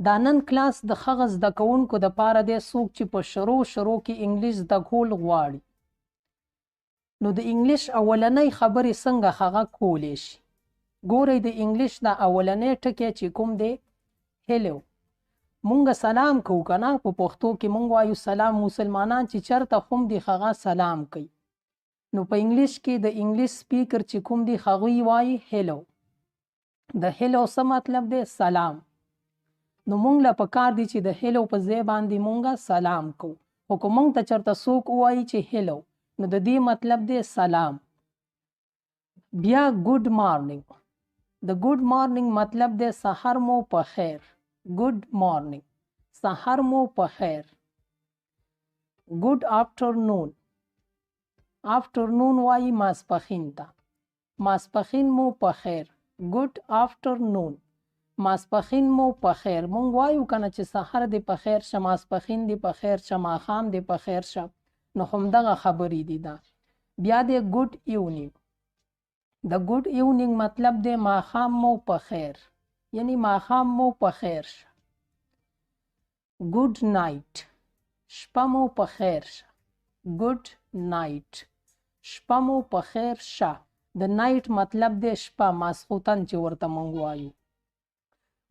دا نن کلاس د هغه زده کوونکو دپاره دی څوک چې په شروع کې انګلیش زده کول غواړي. نو د انګلیش اولنۍ خبرې څنګه هغه کولی شي. ګورئ د انګلیش دا اولنی ټکی چې کوم دی هیلو. مونږ سلام کوو که نه، په پښتو کې مونږ وایو سلام. مسلمانان چې چېرته هم دي هغه سلام کوي. نو په انګلیش کې د انګلیش سپیکر چې کوم دي هغوی وایي هیلو. د هیلو څه مطلب دی؟ سلام. نو مونږ له پکار دی چې د هیلو په ځای باندې مونږه سلام کوو. خو که مونږ ته چېرته څوک ووایي چې هیلو، نو د دې مطلب دی سلام. بیا ګوډ مارنینګ. د ګوډ مارنینګ مطلب دی سحر مو په خیر. ګوډ مارنینګ، سحر مو په خیر. ګوډ آفټرنون. آفټرنون وایي ماسپښین ته. ماسپښین مو په خیر. ګوډ آفټرنون، ماسپښین مو په خیر. مونږ وایو که نه چې سحر دې په خیر شه، ماسپښین دې په خیر شه، ماښام دې په خیر شه. نو همدغه خبرې دي دا. بیا دی ګوډ ایونینګ. د ګوډ ایونینګ مطلب دی ماښام مو په خیر، یعنی ماښام مو په خیر شه. ګوډ نایټ، شپه مو په خیر شه. ګوډ نایټ، شپه مو په خیر شه. د نایټ مطلب دی شپه، ماسخوتن چې ورته مونږ وایو.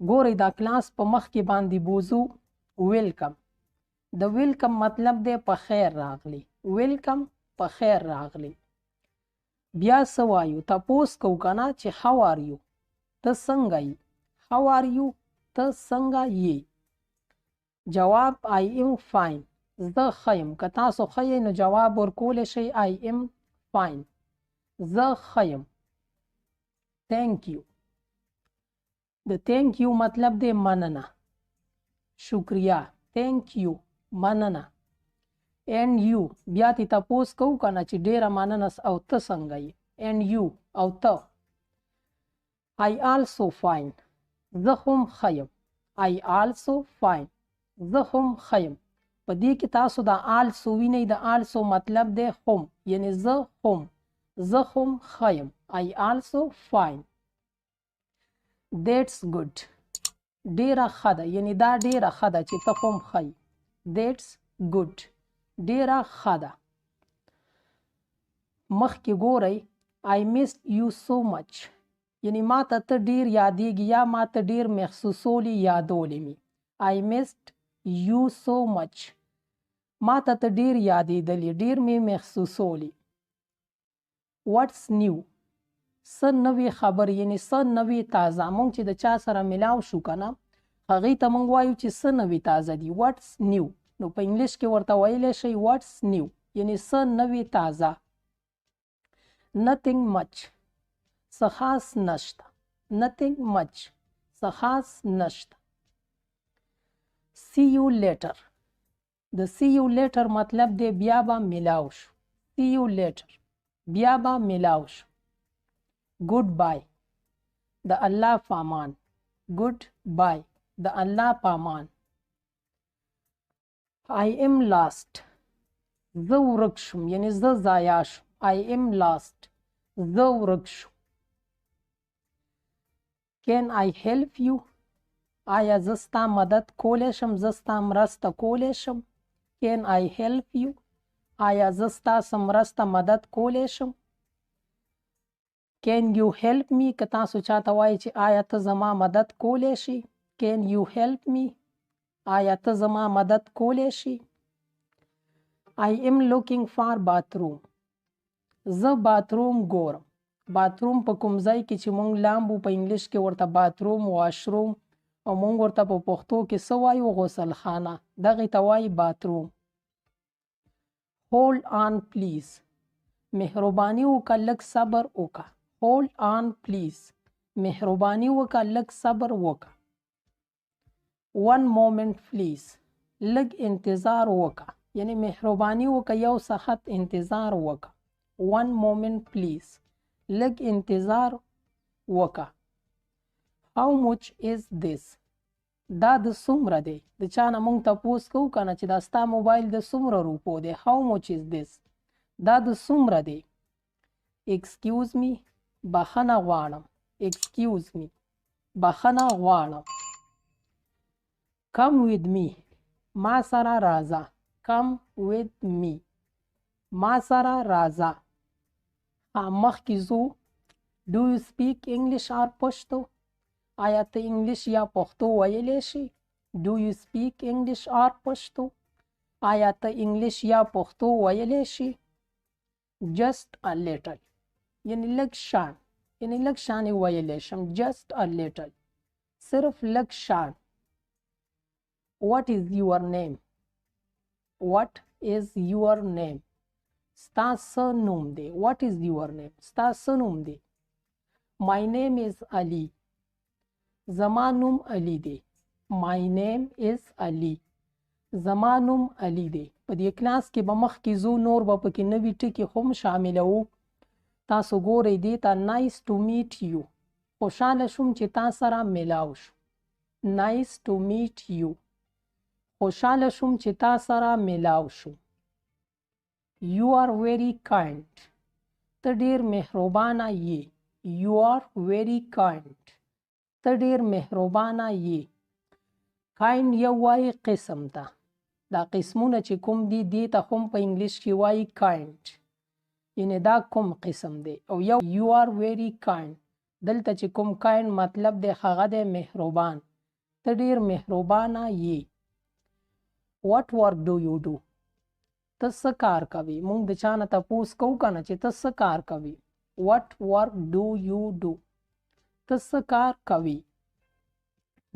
ګورئ دا کلاس په مخ کې باندې بوزو ویلکم. د ویلکم مطلب دی په خیر راغلی. ویلکم، په خیر راغلی. بیا څه وایو؟ تپوس کوو که نه چې هاو آر یو، ته څنګه یې؟ هاو آر یو، ته څنګه یې؟ جواب آی ایم فاین، زه ښه یم. که تاسو ښه یې نو جواب ورکولی شئ آی ایم فاین، زه ښه یم. تھینک یو. د تھینک یو مطلب دی مننه، شکریه. تھینک یو، مننه. اینډ یو، بیا تې تپوس کوو که نه چې ډېره مننه او ته څنګه یې؟ اینډ یو، او ته. آی آلسو فاین، زه هم ښه یم. آی آلسو فاین، زه هم ښه یم. په دې کې تاسو د آلسو وینئ. د آلسو مطلب دی هم، یعنی زه هم، زه هم ښه یم. آی آلسو فاین. دیټس ګوډ، ډېره ښه ده، یعنی دا ډېره ښه ده چې ته هم ښه یې. دیټس ګوډ، ډېره ښه ده. مخکې ګورئ آی مسډ یو سو مچ، یعنی ما ته ته ډېر یادېږي یا ما ته ډېر محسوسولی یادولی مې. آی مسډ یو سو مچ، ما ته ته ډېر یادېدلی، ډېر مې محسوسولی. واټس نیو، څه نوې خبرې، یعنی څه نوې تازه. مونږ چې د چا سره ملاو شو که نه، هغې ته مونږ وایو چې څه نوې تازه دي. واټس نیو. نو په انګلیش کې ورته ویلی شئ واټس نیو، یعنی څه نوې تازه. نتینګ مچ، څه خاص نشته. نتینګ مچ، څه خاص نشته. سی یو لیټر. د سی یو لیټر مطلب دی بیا به ملاو شو. سی یو لیټر، بیا به ملاو شو. ګوډ بای، د الله پامان. ګوډ بای، د الله پامان. آی ایم لاست، زه ورک شوم، یعنی زه ضایع شوم. آی ایم لاست، زه ورک شوم. کین آی هیلپ یو، آیا زه ستا مدد کولی شم، زه ستا مرسته کولی شم. کین آی هیلپ یو، آیا زه ستاسو مرسته مدد کولی شم. کین یو هیلپ می، که تاسو چاته وایي چې آیا ته زما مدد کولی شي. کین یو هیلپ می، آیا ته زما مدد کولی شي. آی ایم لوکینګ فار باتروم، زه باتروم ګورم. باتروم په کوم ځای کې چې مونږ لامبو، په انګلیش کې ورته باتروم، واشروم، او مونږ ورته په پښتو کې څه وایو؟ غسل خانه. دغې ته وایي باتروم. هولډ آن پلیز، مهرباني وکړه لږ صبر وکړه. هولډ آن پلیز، مهرباني وکړه لږ صبر وکړه. ون مومنٹ پلیز، لږ انتظار وکړه، یعنی مهرباني وکړه یو سخت انتظار وکړه. ون مومنٹ پلیز، لږ انتظار وکړه. هاو مچ از دیس، دا د څومره دی. د چا نه مونږ تپوس کوو که نه چې دا ستا موبایل د څومره روپو دی. هاو مچ از دیس، دا د څومره دی. ایکسکیوز می، بخښنه غواړم. ایکسکیوز می، بخښنه غواړم. come with me ما سره راځه come with me ما سره راځه مخکې ځو do you speak English or پښتو آیا ته انګلیش یا پښتو ویلی شي do you speak English or پښتو آیا ته انګلیش یا پښتو ویلی شي just a little یعنی لږ شان یعنی لږ شان یې ویلی شم just a little صرف لږ شان what is your name what is your name ستا څه نوم دی what is your name ستا څه نوم دی my name is Ali زما نوم علی دی my name is Ali زما نوم علی دی په دې کلاس کې به مخکې ځو نور به پکې نوي ټکي هم شاملوو تاسو ګورئ دې ته nice to meet you خوشحاله شوم چې تا سره ملاو شو nice to meet you خوشحاله شوم چې تا سره ملاو شو you are very kind ته ډیر مهربانه یې you are very kind ته ډیر مهربانه یې kind یو وایي قسم ته دا قسمونه چې کوم دي دې ته هم په انګلیش کې وایي kind یعنی دا کوم قسم دی او یو you are very kind دلته چې کوم kind مطلب دی هغه دی مهربان ته ډیر مهربانه یې what work do you do ته څه کار کوي موږ د چا نه تپوس کوو که نه چې ته څه کار کوي what work do you do ته څه کار کوي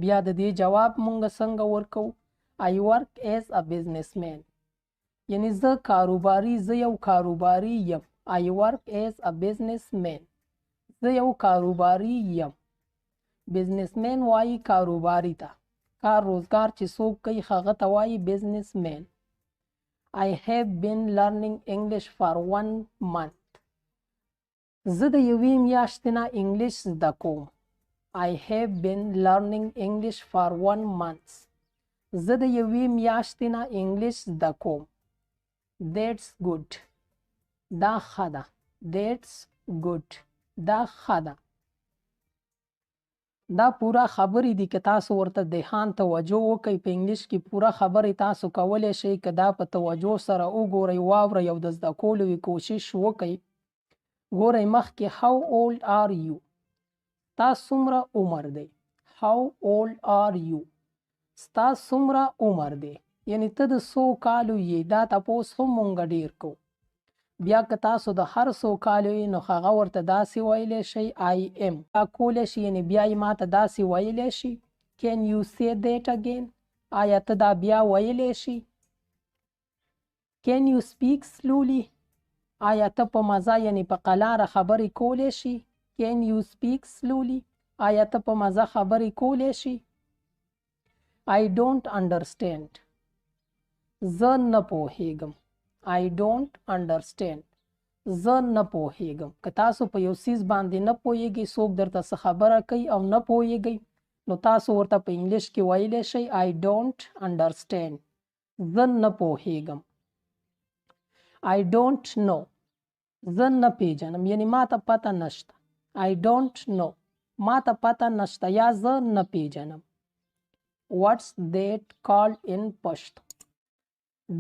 بیا د دې جواب موږ څنګه ورکو I work as a businessman یعنی زه کاروباري زه یو کاروباري یم I work as a businessman زه یو کاروباري یم بزنسمن وایي کاروباري ته کار روزګار چې څوک کوي هغه ته وایي بزنسمن I have been learning English for 1 month زه د یوې میاشتې نه انګلیش زده کوم I have been learning English for 1 month زه د یوې میاشتې نه انګلیش زده کوم That's good دا ښه ده That's good دا ښه ده دا پوره خبرې دي که تاسو ورته دهان توجه وکئ په انګلیش کې پوره خبرې تاسو کولی شئ که دا په توجه سره وګورئ واورئ او د زده کولو یې کوشش وکئ ګورئ مخکې how old are you ستا څومره عمر دی how old are you ستا څومره عمر دی یعنی ته د څو کالو یې دا تپوس هم مونږ ډېر کوو بیا که تاسو د هر څو کالو یې نو هغه ورته داسې ویلی شئ I am دا کولی شي یعنی بیا یې ماته داسې ویلی شي can you say that again آیا ته دا بیا ویلی شي can you speak slowly آیا ته په مزه یعنی په قلاره خبرې کولی شي can you speak slowly آیا ته په مزه خبرې کولی شي I don't understand زه نه پوهیږم I don't understand زه نه پوهیږم که تاسو په یو څیز باندې نه پوهیږئ څوک درته څه خبره کوي او نه پوهیږئ نو تاسو ورته په انګلیش کې ویلی شئ I don't understand زه نه پوهیږم I don't know زه نه پیژنم یعنی ما ته پته نشته I don't know ما ته پته نشته یا زه نه پیژنم What's that called in پښتو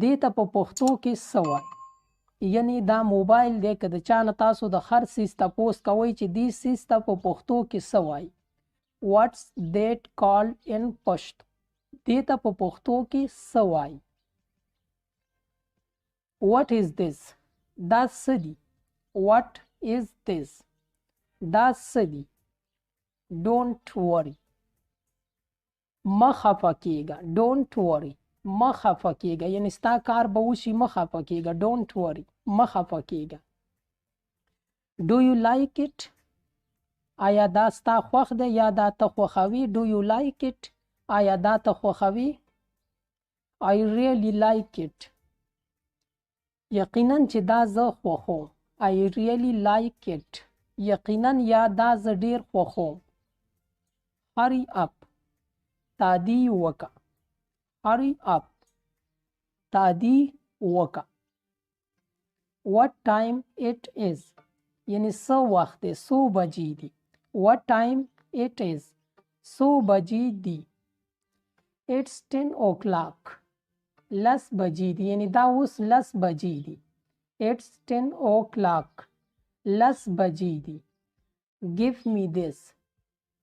دې ته په پښتو کې څه وایي یعنی دا موبایل دی که د چا نه تاسو د هر څیز تپوس کوئ چې دې څیز ته په پښتو کې څه وایي What's that called in پښتو دې ته په پښتو کې څه وایي What is this دا څه دي What is this دا څه دي Don't worry مه خفه کېږه Don't worry مه خفه کېږه یعنی ستا کار به وشي مه خفه کېږه Don't worry مه خفه کېږه Do you like it آیا دا ستا خوښ دی یا دا ته خوښوي Do you like it آیا دا ته خوښوي I really like it یقینا چې دا زه خوښوم I really like it یقینا یا دا زه ډیر خوښوم Hurry up تادی وکړه Hurry up تادی وکړه What time it is یعنی څه وخت دی څو بجې دي What time it is څو بجې دي It's 10 o'clock. لس بجې دي یعنی دا اوس لس بجې دي. It's 10 o'clock. لس بجې دي. Give me this.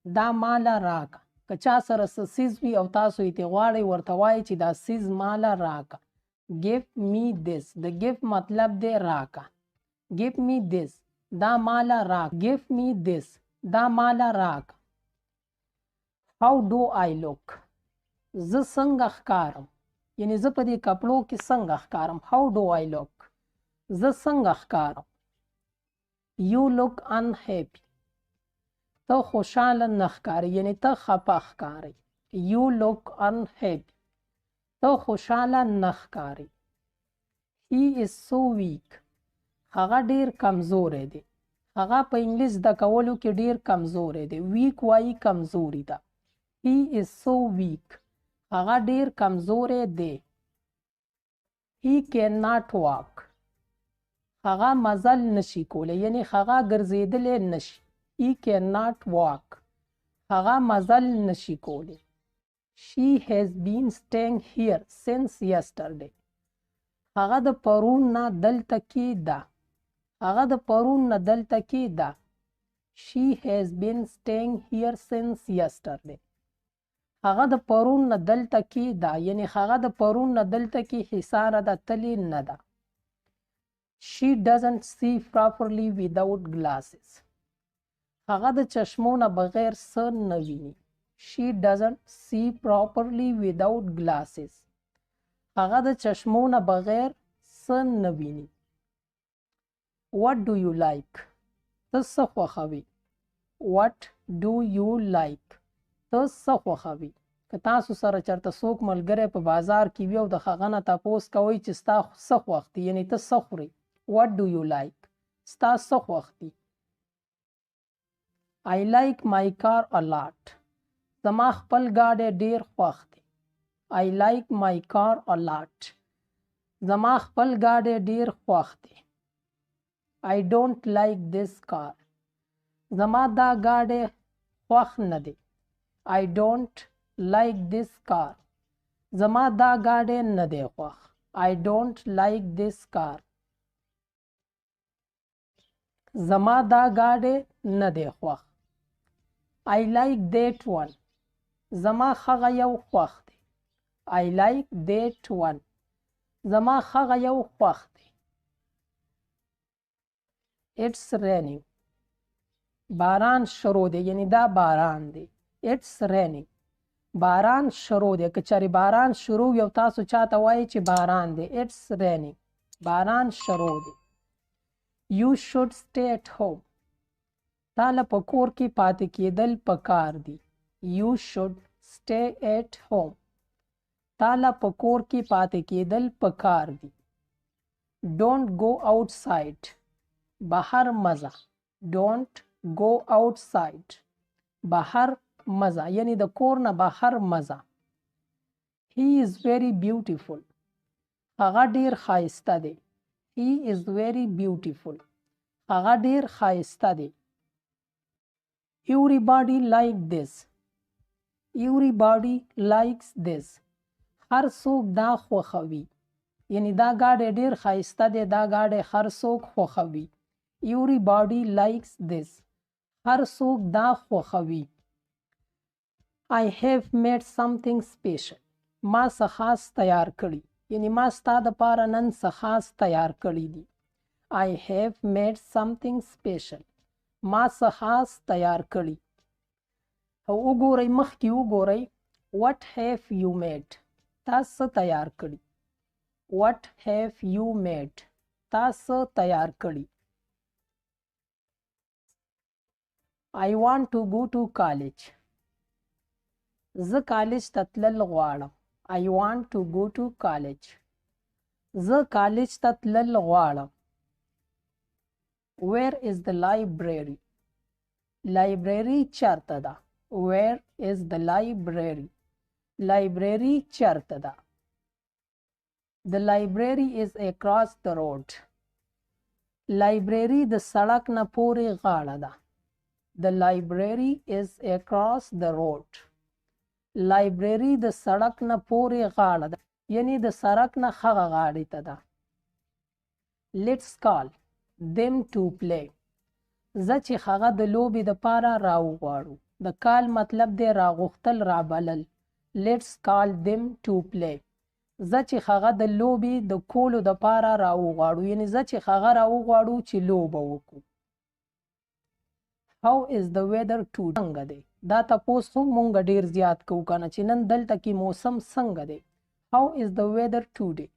دا مالا راکا. که چا سره څه څیز وي او تاسو یې غواړئ ورته وایئ چې دا څیز مالا راکا. Give me this. د give مطلب دی راکا. Give me this. دا مالا راکا. Give me this. دا مالا راکا. How do I look? زه څنګه ښکارم یعنی زه په دې کپړو کې څنګه ښکارم. How do I look? زه څنګه ښکارم. You look unhappy. ته خوشحاله نه ښکارې یعنی ته خپه ښکارې. You look unhappy. ته خوشحاله نه ښکارې. He is so weak. هغه ډیر کمزوری دی. هغه په انګلیش زده کولو کې ډیر کمزوری دی. weak وایي کمزوري ده. He is so weak. هغه ډیر کمزوری دی. He cannot walk. هغه مزل نشي کولی یعنی هغه ګرځېدلی نشي. He cannot walk. هغه مزل نشي کولی. She has been staying here since yesterday. هغه د پرون نه دلته کې ده. هغه د پرون نه دلته کې ده. She has been staying here since yesterday. هغه د پرون نه دلته کې ده یعنی هغه د پرون نه دلته کې حصاره ده تلې نه ده. She doesn't see properly without glasses. هغه د چشمو نه بغیر څه نه ویني. She doesn't see properly without glasses. هغه د چشمو نه بغیر څه نه ویني. What do you like? ته څه خوښوې. What do you like? ته څه خوښوې. که تاسو سره چېرته څوک ملګری په بازار کې وي او د هغه نه تپوس کوئ چې ستا څه خوښ دي یعنې ته څه خورې. What do you like? ستا څه خوښ دي. I like my car a lot. زما خپل ګاډی ډېر خوښ دی. I like my car a lot. زما خپل ګاډی ډېر خوښ دی. I don't like this car. زما دا ګاډی خوښ نه دی. I don't like this car. زما دا ګاډی نه دی خوښ. I don't like this car. زما دا ګاډی نه دی خوښ. I like that one. زما هغه یو خوښ دی. I like that one. زما هغه یو خوښ دی. It's raining. باران شروع دی یعنی دا باران دی. It's raining. باران شروع دی. که چېرې باران شروع وي او تاسو چاته وایئ چې باران دی. It's raining. باران شروع دی. You should stay at home. تاله په کور کې پاتې کېدل پکار دي. You should stay at home. تاله په کور کې پاتې کېدل پکار دي. Don't go outside. بهر مزه. Don't go outside. بهر مزه یعنی د کور نه بهر مزه. He is very beautiful. هغه ډیر ښایسته دی. He is very beautiful. هغه ډیر ښایسته دی. Everybody like this. Everybody likes this. هر څوک دا خوښوي. یعنی دا ګاډی ډیر ښایسته دی. دا ګاډی هر څوک خوښوي. Everybody likes this. هر څوک دا خوښوي. I have made something special. ما څه خاص تیار کړي. یعنی ما ستا دپاره نن څه خاص تیار کړي دي. I have made something special. ما څه خاص تیار کړي. او وګورئ مخکې وګورئ. What have you made? تا څه تیار کړي. What have you made? تا څه تیار کړي. I want to go to college. زه کالج ته تلل غواړم. I want to go to college. زه کالج ته تلل غواړم. Where is the library? Library چېرته ده. Where is the library? Library چېرته ده. The library is across the road. Library د سړک نه پورې غاړه ده. The library is across the road. لایبرري د سړک نه پورې غاړه ده یعنی د سړک نه هغه غاړې ته ده. لیټس کال them to play. زه چې هغه د لوبې دپاره راوغواړو. د کال مطلب دی راغوښتل رابلل. لیټس کال them to play. زه چې هغه د لوبې د کولو دپاره راوغواړو یعنی زه چې هغه راوغواړو چې لوبه وکړو. How is the weather today? څنګه دی؟ دا تپوس هم مونږ ډیر زیات کوو کنه چې نن دلته کې موسم څنګه دی. How is the weather today?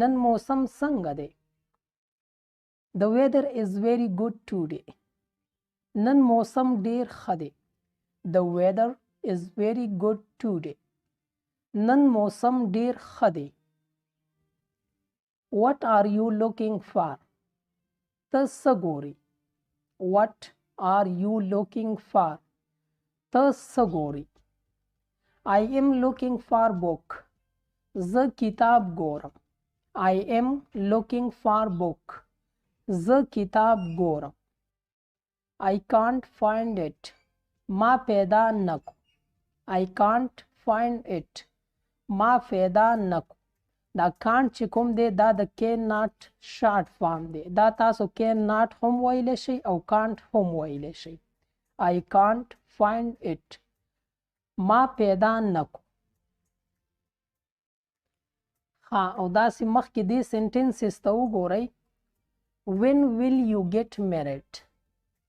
نن موسم څنګه دی؟ The weather is very good today. نن موسم ډیر ښه دی. The weather is very good today. نن موسم ډیر ښه دی. What are you looking for? ته څه ګورې؟ What are you looking for? ته څه ګورې؟ I am looking for book. زه کتاب ګورم. I am looking for book. زه کتاب ګورم. I can't find it. ما پیدا نکو. I can't find it. ما پیدا نکو. دا can't چې کوم دی دا د can not short form دی. دا تاسو can not هم ویلی شئ او can't هم ویلی شئ. I can't find it. ما پیدا نکو. ها او داسې مخکې دې سنټنسز ته وګورئ. When will you get married?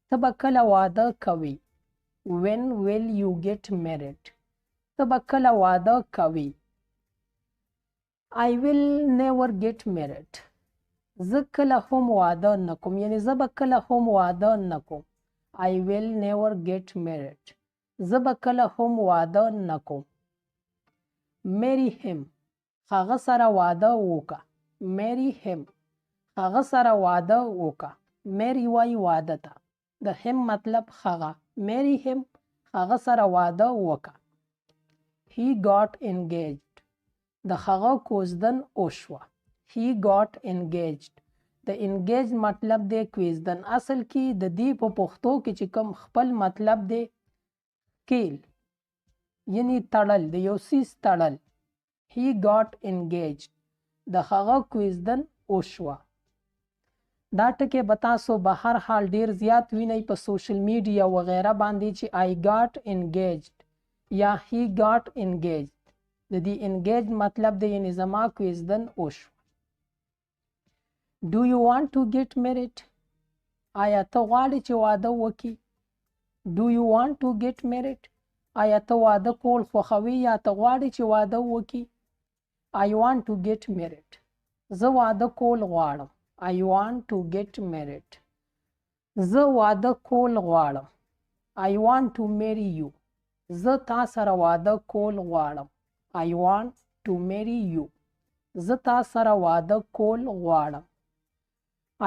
ته به کله واده کوې. When will you get married? ته به کله واده کوې. I will never get married. زه کله هم واده نکوم یعنی زه به کله هم واده نکوم. I will never get married. زه به کله هم واده نکوم. Marry him. هغه سره واده وکړه. Marry him. هغه سره واده وکړه. Marry وایي واده ته. د him مطلب هغه. Marry him. هغه سره واده وکړه. He got engaged. د هغه کوزدن وشوه. He got engaged. د engaged مطلب دی کوزدن. اصل کې د دې په پښتو کې چې کوم خپل مطلب دی کیل یعنی تړل د یو څیز تړل. He got engaged. د هغه کوزدن وشوه. دا ټکی به تاسو به هر حال ډیر زیات وینئ په سوشل میډیا وغیره باندې چې I got engaged یا he got engaged. د دې engaged مطلب دی یعنی زما کوزدن وشوه. Do you want to get married? آیا ته غواړې چې واده وکړې؟ Do you want to get married? آیا ته واده کول خوښوې یا ته غواړې چې واده وکړې؟ I want to get married. زه واده کول غواړم. I want to get married. زه واده کول غواړم. I want to marry you. زه تا سره واده کول غواړم. I want to marry you. زه تا سره واده کول غواړم.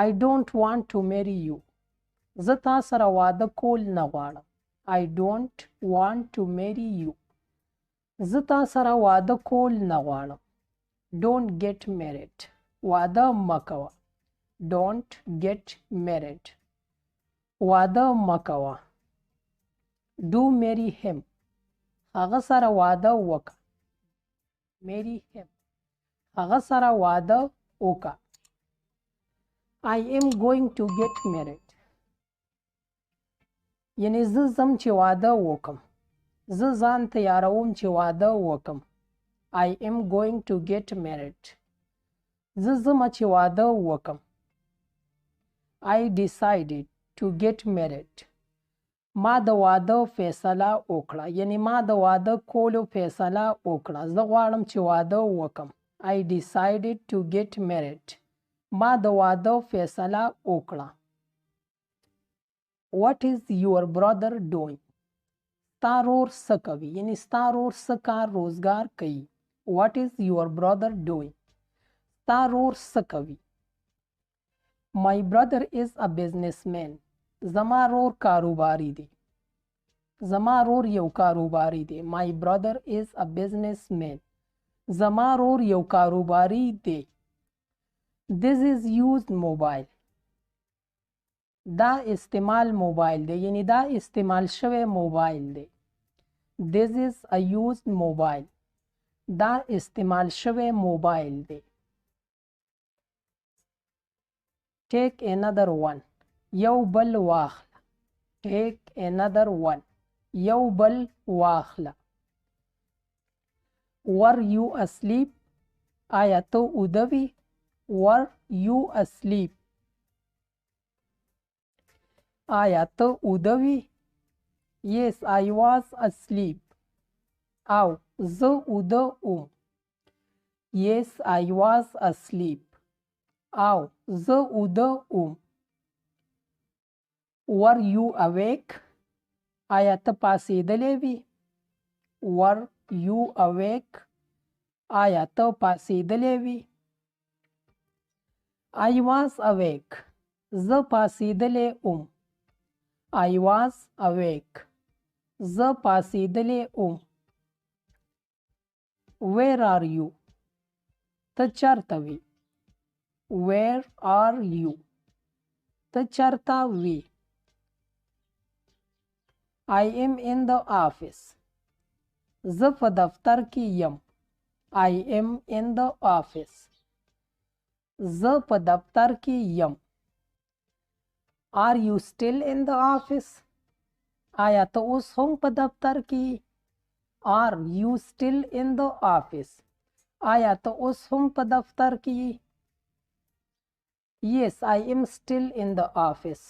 I don't want to marry you. زه تا سره واده کول نه غواړم. I don't want to marry you. زه تا سره واده کول نه غواړم. Don't get married. واده مکوه. Don't get married. واده مکوه. Do marry him. هغه سره واده وکړه. Marry him. هغه سره واده وکړه. I am going to get married. یعنی زه ځم چې واده وکم. زه ځان تیاروم چې واده وکم. I am going to get married. زه ځم چې واده وکم. I decided to get married. ما د واده فیصله وکړه. یعنی ما د واده کولو فیصله وکړه. زه غواړم چې واده وکم. I decided to get married. ما د واده فیصله وکړه. What is your brother doing? ستا رور څه کوي؟ یعنی ستا رور څه کار روزګار کوي. What is your brother doing? ستا رور څه کوي؟ My brother is a businessman. زما رور کاروباری دی. زما رور یو کاروباری دی. My brother is a businessman. زما رور یو کاروباری دی. This is used mobile. دا استعمال موبایل دی. یعنی دا استعمال شوی موبایل دی. This is a used mobile. دا استعمال شوی موبایل دی. Take another one. یو بل واخله. Take another one. یو بل واخله. Were you asleep? آیا ته اوده وې؟ Were you asleep? آیا ته اوده وې؟ Yes, I was asleep. او زه اوده وم. Yes, I was asleep. او زه اوده وم. Were you awake? آیا ته پاسېدلی وې؟ Were you awake? آیا ته پاسېدلی وې؟ I was awake. زه پاسېدلی وم. I was awake. زه پاسېدلی وم. Where are you? ته چېرته وې؟ Where are you? ته چېرته وې؟ I am in the office. زه په دفتر کې یم. I am in the office. زه په دفتر کې یم. Are you still in the office? آیا ته اوس هم په دفتر کې؟ Are you still in the office? آیا ته اوس هم په دفتر کې؟ Yes, I am still in the office.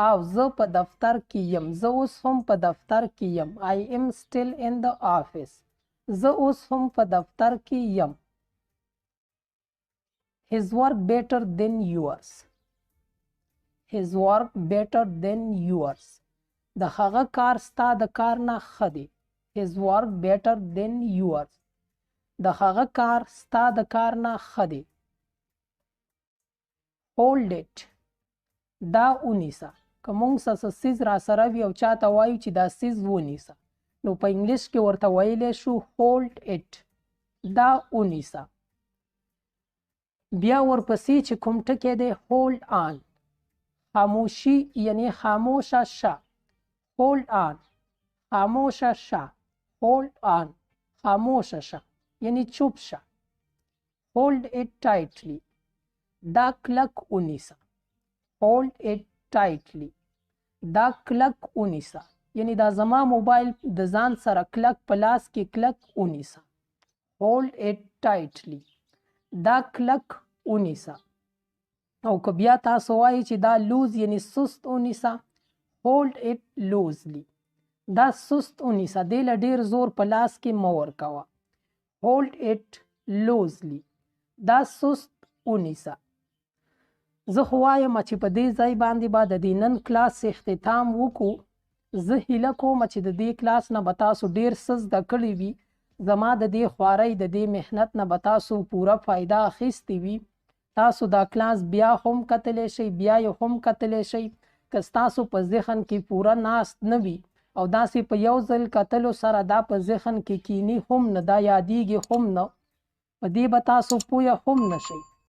او زه په دفتر کې یم. زه اوس هم په دفتر کې یم. I am still in the office. زه اوس هم په دفتر کې یم. His work better than yours. His work better than yours. د هغه کار ستا د کار نه ښه دی. His work better than yours. د هغه کار ستا د کار نه ښه دی. Hold it. دا ونیسه. که موږ څه څیز را سره وي او چاته وایو چې دا څیز ونیسه نو په انګلیش کې ورته ویلی شو hold it. دا ونیسه. بیا ورپسې چې کوم ټکی دی hold on. خاموشي یعنی خاموشه شه. hold on. خاموشه شه. hold on. خاموشه شه یعنی چوپ شه. hold it tightly. دا کلک ونیسه. hold it tightly. دا کلک ونیسه یعنی دا زما موبایل د ځان سره کلک په لاس کې کلک ونیسه. hold it tightly. دا کلک ونیسه. او که بیا تاسو وایي چې دا لوز یعنی سست ونیسه hold it loosely. دا سست ونیسه. دې له ډېر زور په لاس کې مه ورکوه. hold it loosely. دا سست ونیسه. زه خو وایم چې په دې ځای باندې به د دې نن کلاس اختتام وکړو. زه هیله کوم چې د دې کلاس نه به تاسو ډېر څه زده کړي وي. زما د دې خوارۍ د دې محنت نه به تاسو پوره فایده اخیستې وي. تاسو دا کلاس بیا هم کتلی شئ. بیا یې هم کتلی شئ. که ستاسو په ذهن کې پوره ناست نه وي او داسې په یو ځل کتلو سره دا په ذهن کې کینی هم نه دا یادیږي هم نه په دې به تاسو پوه هم نه شئ.